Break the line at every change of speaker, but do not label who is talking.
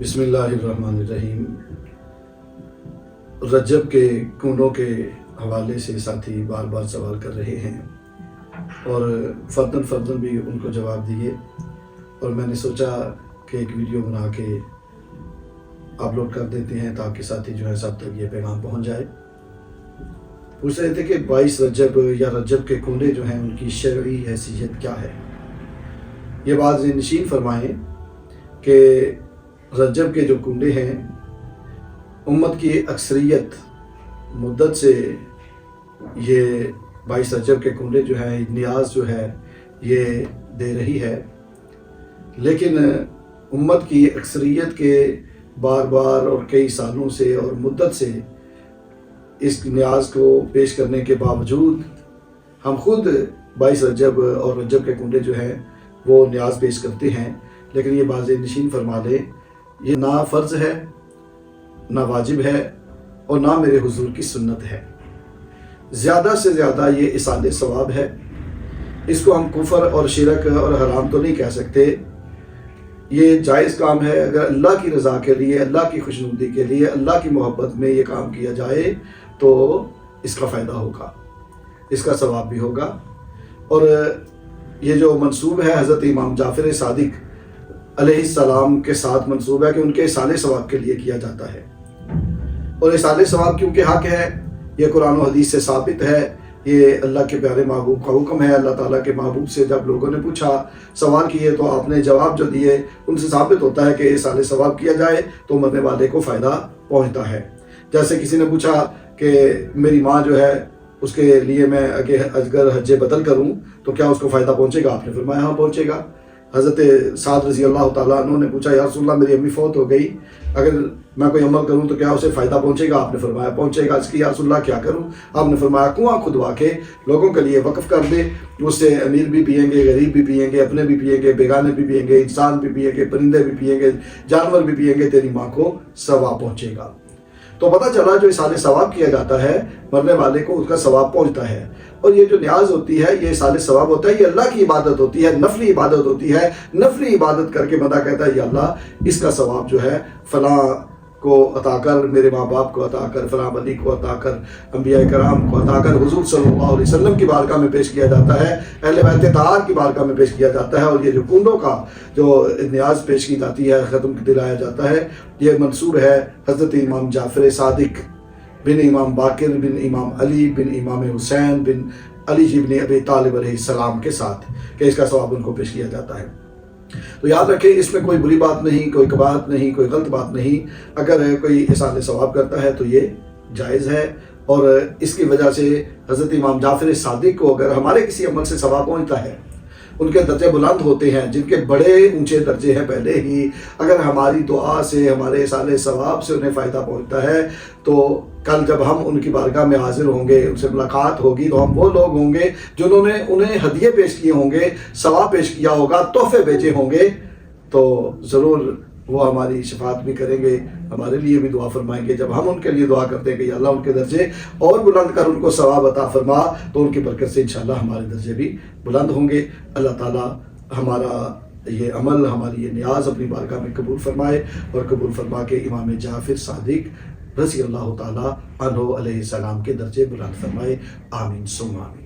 بسم اللہ الرحمن الرحیم۔ رجب کے کنڈوں کے حوالے سے ساتھی بار بار سوال کر رہے ہیں اور فرداً بھی ان کو جواب دیے، اور میں نے سوچا کہ ایک ویڈیو بنا کے اپلوڈ کر دیتے ہیں تاکہ ساتھی جو ہے سب تک یہ پیغام پہنچ جائے۔ پوچھ رہے تھے کہ 22 رجب یا رجب کے کنڈے جو ہیں ان کی شرعی حیثیت کیا ہے۔ یہ بات ذہن نشین فرمائیں کہ رجب کے جو کنڈے ہیں، امت کی اکثریت مدت سے یہ 22 رجب کے کنڈے جو ہیں نیاز جو ہے یہ دے رہی ہے، لیکن امت کی اکثریت کے بار بار اور کئی سالوں سے اور مدت سے اس نیاز کو پیش کرنے کے باوجود ہم خود 22 رجب اور رجب کے کنڈے جو ہیں وہ نیاز پیش کرتے ہیں، لیکن یہ بات نشین فرما لیں یہ نہ فرض ہے، نہ واجب ہے، اور نہ میرے حضور کی سنت ہے۔ زیادہ سے زیادہ یہ اصال ثواب ہے۔ اس کو ہم کفر اور شرک اور حرام تو نہیں کہہ سکتے۔ یہ جائز کام ہے، اگر اللہ کی رضا کے لیے، اللہ کی خوشنودی کے لیے، اللہ کی محبت میں یہ کام کیا جائے تو اس کا فائدہ ہوگا، اس کا ثواب بھی ہوگا۔ اور یہ جو منسوب ہے حضرت امام جعفر صادق علیہ السلام کے ساتھ منسوب ہے کہ ان کے اصال ثواب کے لیے کیا جاتا ہے، اور اصال ثواب کیونکہ حق ہے، یہ قرآن و حدیث سے ثابت ہے، یہ اللہ کے پیارے محبوب کا حکم ہے۔ اللہ تعالیٰ کے محبوب سے جب لوگوں نے پوچھا، سوال کیے، تو آپ نے جواب جو دیے ان سے ثابت ہوتا ہے کہ اصال ثواب کیا جائے تو مرنے والے کو فائدہ پہنچتا ہے۔ جیسے کسی نے پوچھا کہ میری ماں جو ہے اس کے لیے میں اگر حج بدل کروں تو کیا اس کو فائدہ پہنچے گا؟ آپ نے فرمایا ہاں پہنچے گا۔ حضرت سعد رضی اللہ تعالیٰ عنہ نے پوچھا یا رسول اللہ میری امی فوت ہو گئی، اگر میں کوئی عمل کروں تو کیا اسے فائدہ پہنچے گا؟ آپ نے فرمایا پہنچے گا۔ اس کی یا رسول اللہ کیا کروں؟ آپ نے فرمایا کنواں کھدوا کے لوگوں کے لیے وقف کر دے، اس سے امیر بھی پیئیں گے، غریب بھی پیئیں گے، اپنے بھی پیئیں گے، بیگانے بھی پیئیں گے، انسان بھی پیئیں گے، پرندے بھی پیئیں گے، جانور بھی پیئیں گے، تیری ماں کو ثواب پہنچے گا۔ تو پتہ چلا جو اصال ثواب کیا جاتا ہے مرنے والے کو اس کا ثواب پہنچتا ہے، اور یہ جو نیاز ہوتی ہے یہ اصال ثواب ہوتا ہے، یہ اللہ کی عبادت ہوتی ہے، نفلی عبادت ہوتی ہے۔ نفلی عبادت کر کے بندہ کہتا ہے یا اللہ اس کا ثواب جو ہے فلاں کو عطا کر، میرے ماں باپ کو عطا کر، فلاں ولی کو عطا کر، انبیاء کرام کو عطا کر، حضور صلی اللہ علیہ وسلم کی بارگاہ میں پیش کیا جاتا ہے، اہل بیت طاہر کی بارگاہ میں پیش کیا جاتا ہے۔ اور یہ جو کنڈوں کا جو نیاز پیش کی جاتی ہے، ختم دلایا جاتا ہے، یہ منسوب ہے حضرت امام جعفر صادق بن امام باقر بن امام علی بن امام حسین بن علی بن ابی طالب علیہ السلام کے ساتھ، کہ اس کا ثواب ان کو پیش کیا جاتا ہے۔ تو یاد رکھیں اس میں کوئی بری بات نہیں، کوئی کباہت نہیں، کوئی غلط بات نہیں۔ اگر کوئی اصال ثواب کرتا ہے تو یہ جائز ہے، اور اس کی وجہ سے حضرت امام جعفر صادق کو اگر ہمارے کسی عمل سے ثواب پہنچتا ہے، ان کے درجے بلند ہوتے ہیں، جن کے بڑے اونچے درجے ہیں پہلے ہی، اگر ہماری دعا سے، ہمارے اصال ثواب سے انہیں فائدہ پہنچتا ہے، تو کل جب ہم ان کی بارگاہ میں حاضر ہوں گے، ان سے ملاقات ہوگی، تو ہم وہ لوگ ہوں گے جنہوں نے انہیں ہدیے پیش کیے ہوں گے، ثواب پیش کیا ہوگا، تحفے بھیجے ہوں گے، تو ضرور وہ ہماری شفاعت بھی کریں گے، ہمارے لیے بھی دعا فرمائیں گے۔ جب ہم ان کے لیے دعا کرتے ہیں کہ یا اللہ ان کے درجے اور بلند کر، ان کو ثواب عطا فرما، تو ان کی برکت سے انشاءاللہ ہمارے درجے بھی بلند ہوں گے۔ اللہ تعالیٰ ہمارا یہ عمل، ہماری یہ نیاز اپنی بارگاہ میں قبول فرمائے، اور قبول فرما کے امام جعفر صادق رضی اللہ تعالیٰ عنہ علیہ السلام کے درجے بلند فرمائے۔ آمین ثم آمین۔